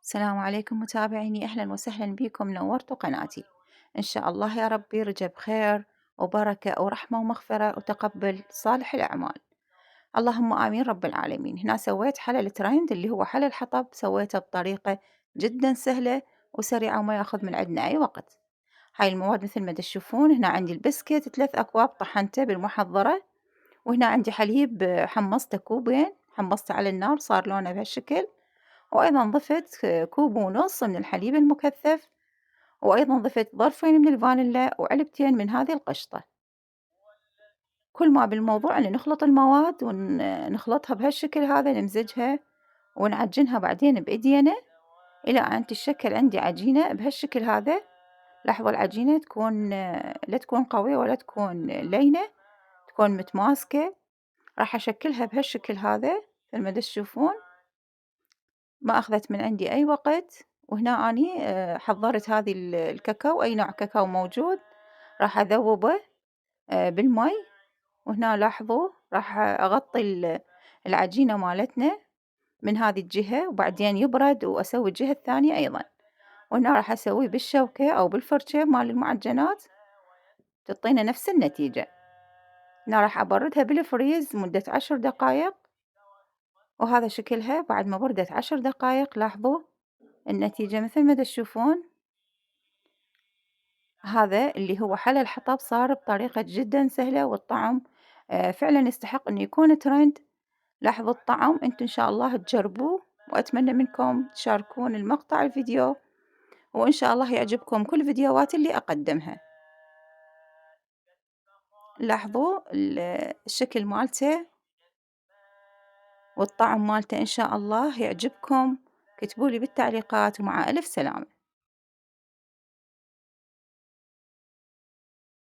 السلام عليكم متابعيني، أهلا وسهلا بكم، نورتوا قناتي. إن شاء الله يا ربي رجب خير وبركة ورحمة ومغفرة وتقبل صالح الأعمال. اللهم آمين رب العالمين. هنا سويت حل الترند اللي هو حل الحطب، سويته بطريقة جدا سهلة وسريعة وما ياخذ من عندنا أي وقت. هاي المواد مثل ما تشوفون، هنا عندي البسكت 3 أكواب طحنته بالمحضرة، وهنا عندي حليب حمصته كوبين، حمصته على النار صار لونه بهالشكل، وأيضًا ضفت كوب ونص من الحليب المكثّف، وأيضًا ضفت ظرفين من الفانيلا وعلبتين من هذه القشطة. كل ما بالموضوع إن نخلط المواد نخلطها بهالشكل هذا، نمزجها ونعجنها بعدين بإيدينا إلى أن تتشكل عندي عجينة بهالشكل هذا. لاحظوا العجينة تكون لا تكون قوية ولا تكون لينة، تكون متماسكة. راح أشكلها بهالشكل هذا مثل ما تشوفون، ما أخذت من عندي أي وقت. وهنا أني حضّرت هذي الكاكاو، أي نوع كاكاو موجود، راح أذوّبه بالمي. وهنا لاحظوا راح أغطي العجينة مالتنا من هذي الجهة، وبعدين يبرد وأسوي الجهة الثانية أيضًا. وهنا راح أسويه بالشوكة أو بالفرشة مال المعجنات، تعطينا نفس النتيجة. هنا راح أبردها بالفريز مدة 10 دقايق، وهذا شكلها بعد ما بردت 10 دقايق. لاحظوا النتيجة مثل ما تشوفون. هذا اللي هو حل الحطب صار بطريقة جدًا سهلة، والطعم فعلًا يستحق إنه يكون ترند. لاحظوا الطعم، أنتم إن شاء الله تجربوه، وأتمنى منكم تشاركون المقطع الفيديو، وإن شاء الله يعجبكم كل فيديوهاتي اللي أقدمها. لاحظوا الشكل مالته والطعم مالته، إن شاء الله يعجبكم. اكتبوا لي بالتعليقات، ومع ألف سلامة.